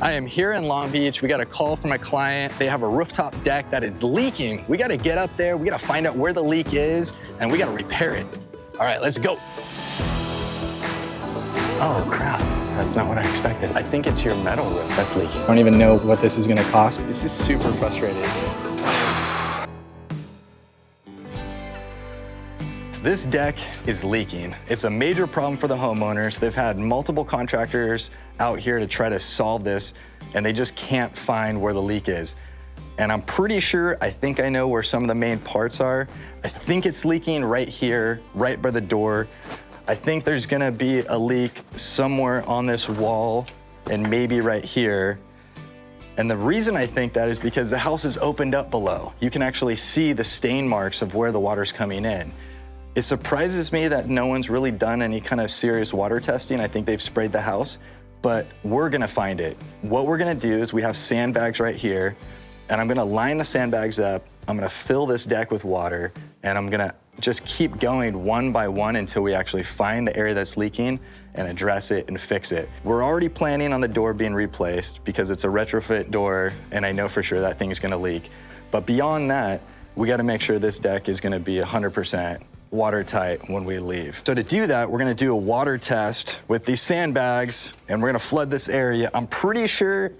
I am here in Long Beach. We got a call from a client. They have a rooftop deck that is leaking. We got to get up there. We got to find out where the leak is, and we got to repair it. All right, let's go. Oh, crap. That's not what I expected. I think it's your metal roof that's leaking. I don't even know what this is going to cost. This is super frustrating. This deck is leaking. It's a major problem for the homeowners. They've had multiple contractors out here to try to solve this, and they just can't find where the leak is. And I'm pretty sure, I think I know where some of the main parts are. I think it's leaking right here, right by the door. I think there's gonna be a leak somewhere on this wall and maybe right here. And the reason I think that is because the house is opened up below. You can actually see the stain marks of where the water's coming in. It surprises me that no one's really done any kind of serious water testing. I think they've sprayed the house, but we're gonna find it. What we're gonna do is we have sandbags right here, and I'm gonna line the sandbags up. I'm gonna fill this deck with water, and I'm gonna just keep going one by one until we actually find the area that's leaking and address it and fix it. We're already planning on the door being replaced because it's a retrofit door, and I know for sure that thing's gonna leak. But beyond that, we gotta make sure this deck is gonna be 100% watertight when we leave. So to do that, we're gonna do a water test with these sandbags, and we're gonna flood this area. I'm pretty sure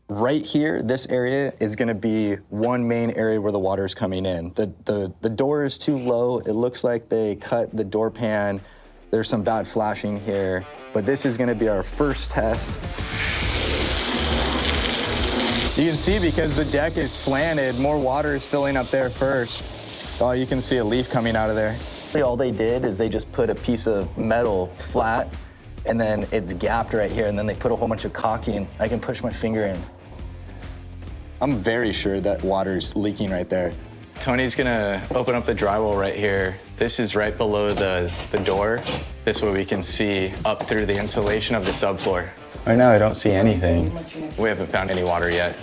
right here, this area is gonna be one main area where the water is coming in. The door is too low. It looks like they cut the door pan. There's some bad flashing here, but this is gonna be our first test. You can see because the deck is slanted, more water is filling up there first. Oh, you can see a leaf coming out of there. All they did is they just put a piece of metal flat, and then it's gapped right here, and then they put a whole bunch of caulking. I can push my finger in. I'm very sure that water's leaking right there. Tony's gonna open up the drywall right here. This is right below the door. This way we can see up through the insulation of the subfloor. Right now I don't see anything. We haven't found any water yet.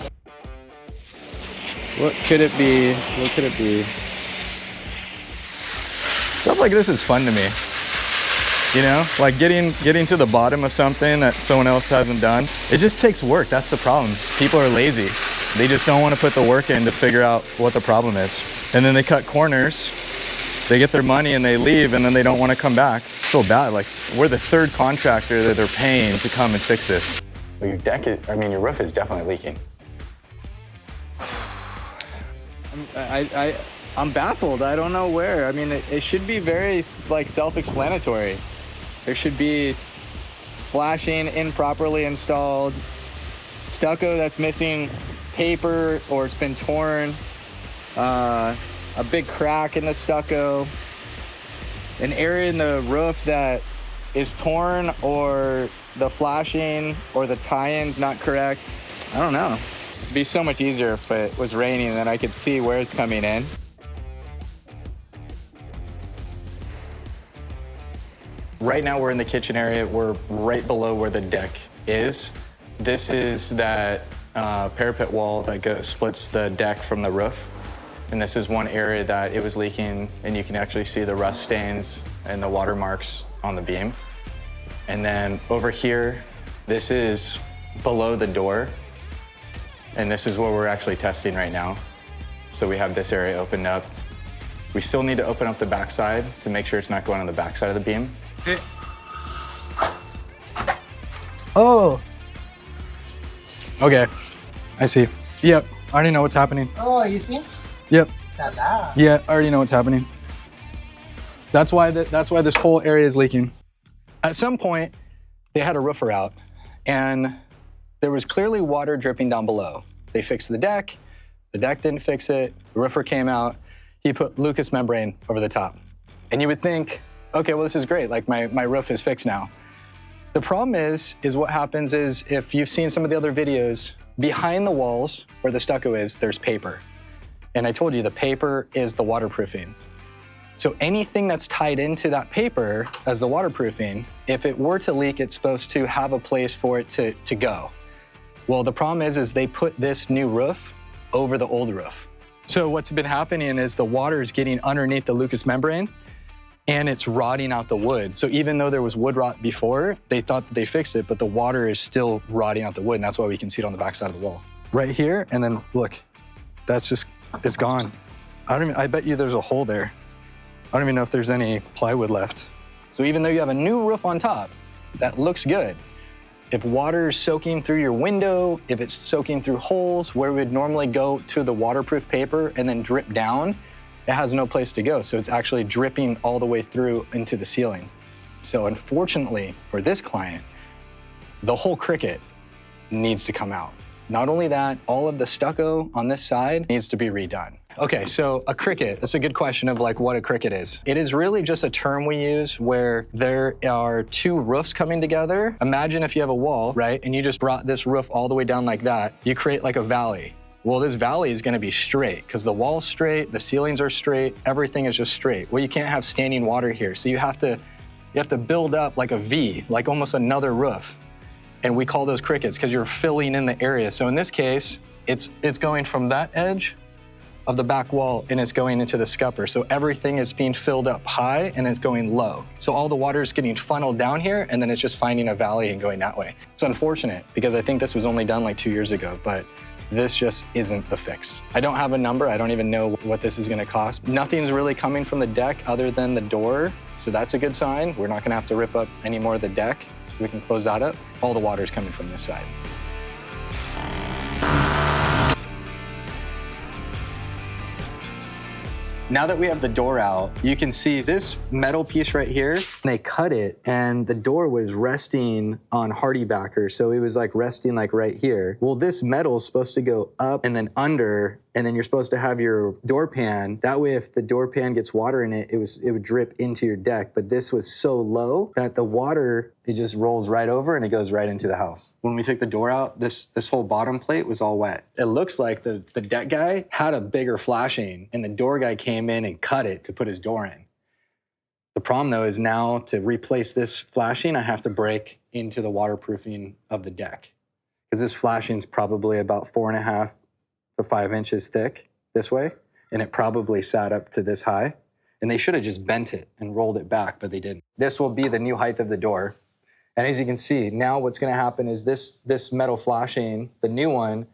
What could it be? What could it be? Stuff like this is fun to me. You know, like getting to the bottom of something that someone else hasn't done. It just takes work, that's the problem. People are lazy. They just don't want to put the work in to figure out what the problem is. And then they cut corners, they get their money and they leave, and then they don't want to come back. I feel bad, like we're the third contractor that they're paying to come and fix this. Well, your deck is, I mean, your roof is definitely leaking. I'm baffled. I don't know where. I mean, it should be very like self-explanatory. There should be flashing improperly installed, stucco that's missing paper or it's been torn, a big crack in the stucco, an area in the roof that is torn, or the flashing or the tie-in's not correct. I don't know. It'd be so much easier if it was raining and then I could see where it's coming in. Right now we're in the kitchen area. We're right below where the deck is. This is that parapet wall that splits the deck from the roof. And this is one area that it was leaking, and you can actually see the rust stains and the water marks on the beam. And then over here, this is below the door. And this is what we're actually testing right now. So we have this area opened up. We still need to open up the backside to make sure it's not going on the backside of the beam. Oh. Okay, I see. Yep, I already know what's happening. Oh, you see? Yep. Tada. Yeah, I already know what's happening. That's why this whole area is leaking. At some point, they had a roofer out, and there was clearly water dripping down below. They fixed the deck didn't fix it, the roofer came out, he put Lucas membrane over the top. And you would think, okay, well, this is great, like my roof is fixed now. The problem is what happens is, if you've seen some of the other videos, behind the walls where the stucco is, there's paper. And I told you the paper is the waterproofing. So anything that's tied into that paper as the waterproofing, if it were to leak, it's supposed to have a place for it to go. Well, the problem is they put this new roof over the old roof. So what's been happening is the water is getting underneath the Lucas membrane, and it's rotting out the wood. So even though there was wood rot before, they thought that they fixed it, but the water is still rotting out the wood, and that's why we can see it on the backside of the wall. Right here, and then look, that's just, it's gone. I bet you there's a hole there. I don't even know if there's any plywood left. So even though you have a new roof on top, that looks good. If water is soaking through your window, if it's soaking through holes where we'd normally go to the waterproof paper and then drip down, it has no place to go. So it's actually dripping all the way through into the ceiling. So unfortunately for this client, the whole cricket needs to come out. Not only that, all of the stucco on this side needs to be redone. Okay, so a cricket, that's a good question of like what a cricket is. It is really just a term we use where there are two roofs coming together. Imagine if you have a wall, right? And you just brought this roof all the way down like that. You create like a valley. Well, this valley is gonna be straight because the wall's straight, the ceilings are straight, everything is just straight. Well, you can't have standing water here. So you have to build up like a V, like almost another roof. And we call those crickets because you're filling in the area. So in this case, it's going from that edge of the back wall and it's going into the scupper. So everything is being filled up high and it's going low. So all the water is getting funneled down here and then it's just finding a valley and going that way. It's unfortunate because I think this was only done like 2 years ago, but this just isn't the fix. I don't have a number. I don't even know what this is gonna cost. Nothing's really coming from the deck other than the door. So that's a good sign. We're not gonna have to rip up any more of the deck. So we can close that up. All the water is coming from this side. Now that we have the door out, you can see this metal piece right here. They cut it and the door was resting on hardy backer. So it was like resting like right here. Well, this metal is supposed to go up and then under, and then you're supposed to have your door pan. That way, if the door pan gets water in it, it would drip into your deck. But this was so low that the water, it just rolls right over and it goes right into the house. When we took the door out, this whole bottom plate was all wet. It looks like the deck guy had a bigger flashing and the door guy came in and cut it to put his door in. The problem though is now to replace this flashing, I have to break into the waterproofing of the deck. Because this flashing is probably about 4.5 to 5 inches thick this way, and it probably sat up to this high. And they should have just bent it and rolled it back, but they didn't. This will be the new height of the door. And as you can see, now what's gonna happen is this metal flashing, the new one,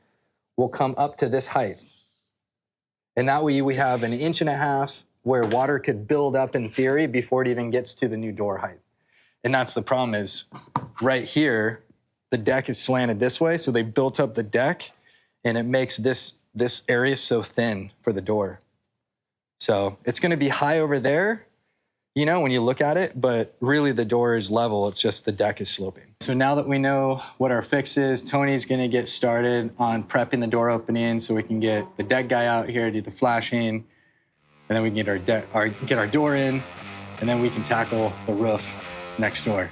will come up to this height. And that way we have 1.5 inches where water could build up in theory before it even gets to the new door height. And that's the problem is right here, the deck is slanted this way, so they built up the deck and it makes this area so thin for the door. So it's gonna be high over there, you know, when you look at it, but really the door is level, it's just the deck is sloping. So now that we know what our fix is, Tony's gonna get started on prepping the door opening so we can get the deck guy out here, do the flashing, and then we can get our door in, and then we can tackle the roof next door.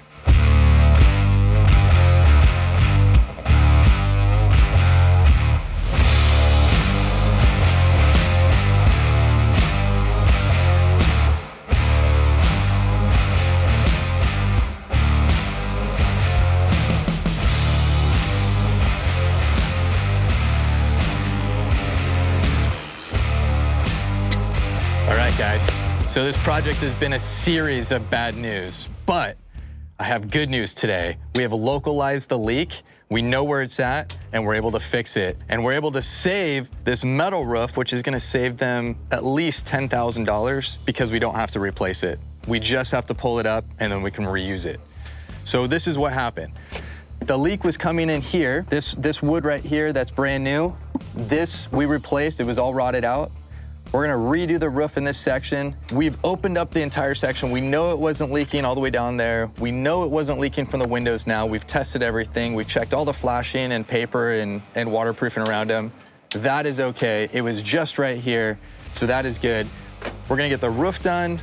Guys, so this project has been a series of bad news, but I have good news today. We have localized the leak, we know where it's at, and we're able to fix it. And we're able to save this metal roof, which is gonna save them at least $10,000 because we don't have to replace it. We just have to pull it up and then we can reuse it. So this is what happened. The leak was coming in here, this wood right here that's brand new. This we replaced, it was all rotted out. We're gonna redo the roof in this section. We've opened up the entire section. We know it wasn't leaking all the way down there. We know it wasn't leaking from the windows now. We've tested everything. We've checked all the flashing and paper and waterproofing around them. That is okay. It was just right here, so that is good. We're gonna get the roof done.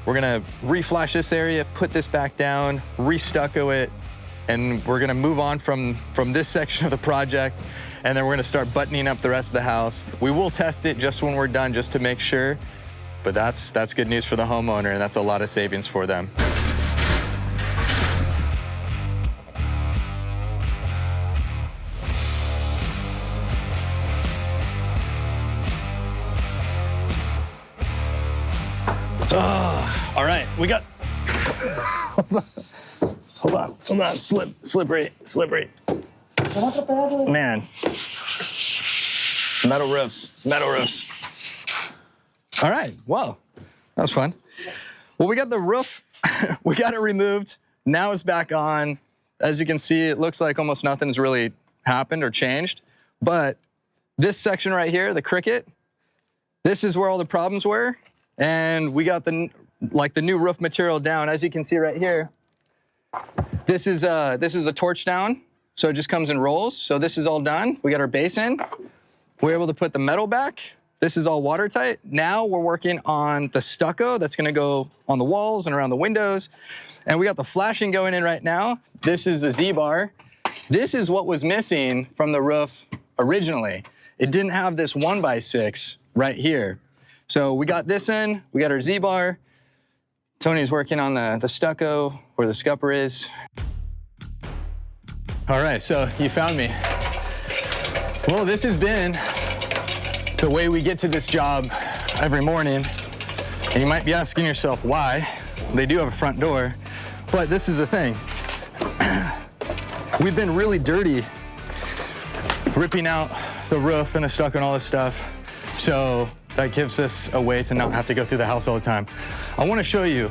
We're gonna reflash this area, put this back down, re-stucco it, and we're gonna move on from this section of the project, and then we're gonna start buttoning up the rest of the house. We will test it just when we're done, just to make sure, but that's good news for the homeowner, and that's a lot of savings for them. All right, we got, hold on, slippery. Man, metal roofs. All right, well, that was fun. Well, we got the roof, we got it removed. Now it's back on. As you can see, it looks like almost nothing's really happened or changed. But this section right here, the cricket, this is where all the problems were. And we got the new roof material down. As you can see right here, this is a torch down. So it just comes in rolls. So this is all done. We got our base in. We're able to put the metal back. This is all watertight. Now we're working on the stucco that's gonna go on the walls and around the windows. And we got the flashing going in right now. This is the Z-bar. This is what was missing from the roof originally. It didn't have this 1x6 right here. So we got this in, we got our Z-bar. Tony's working on the stucco where the scupper is. All right, so you found me. Well, this has been the way we get to this job every morning. And you might be asking yourself why. They do have a front door, but this is the thing. We've been really dirty ripping out the roof and the stucco and all this stuff. So that gives us a way to not have to go through the house all the time. I want to show you,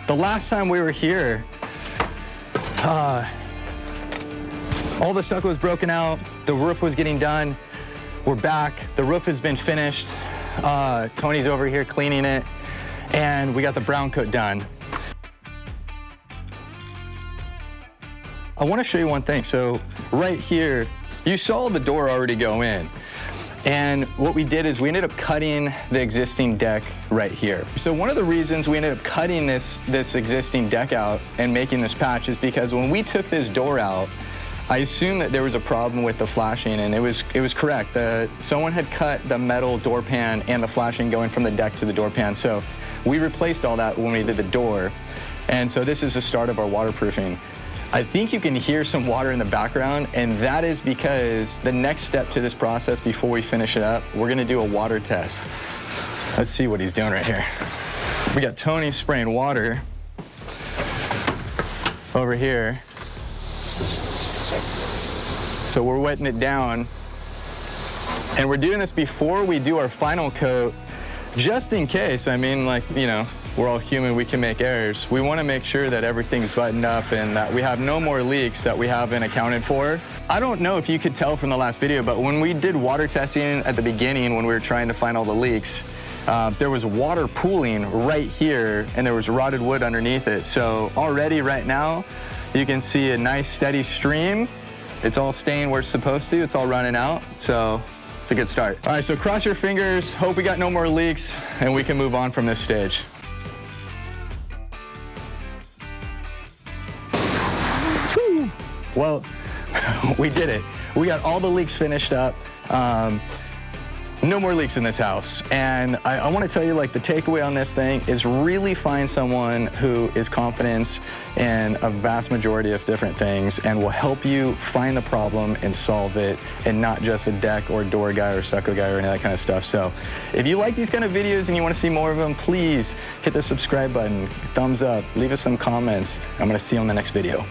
the last time we were here, all the stucco was broken out, the roof was getting done. We're back, the roof has been finished. Tony's over here cleaning it, and we got the brown coat done. I want to show you one thing. So right here, you saw the door already go in. And what we did is we ended up cutting the existing deck right here. So one of the reasons we ended up cutting this existing deck out and making this patch is because when we took this door out, I assumed that there was a problem with the flashing, and it was correct. Someone had cut the metal door pan and the flashing going from the deck to the door pan. So we replaced all that when we did the door. And so this is the start of our waterproofing. I think you can hear some water in the background, and that is because the next step to this process before we finish it up, we're gonna do a water test. Let's see what he's doing right here. We got Tony spraying water over here. So we're wetting it down, and we're doing this before we do our final coat, just in case. I mean, like, you know, we're all human, we can make errors. We want to make sure that everything's buttoned up and that we have no more leaks that we haven't accounted for. I don't know if you could tell from the last video, but when we did water testing at the beginning, when we were trying to find all the leaks, there was water pooling right here, and there was rotted wood underneath it. So already right now, you can see a nice steady stream. It's all staying where it's supposed to. It's all running out, so it's a good start. All right, so cross your fingers, hope we got no more leaks, and we can move on from this stage. Whew. Well, we did it. We got all the leaks finished up. No more leaks in this house. And I want to tell you, like, the takeaway on this thing is really find someone who is confident in a vast majority of different things and will help you find the problem and solve it, and not just a deck or door guy or stucco guy or any of that kind of stuff. So if you like these kind of videos and you want to see more of them, please hit the subscribe button, thumbs up, leave us some comments. I'm going to see you on the next video.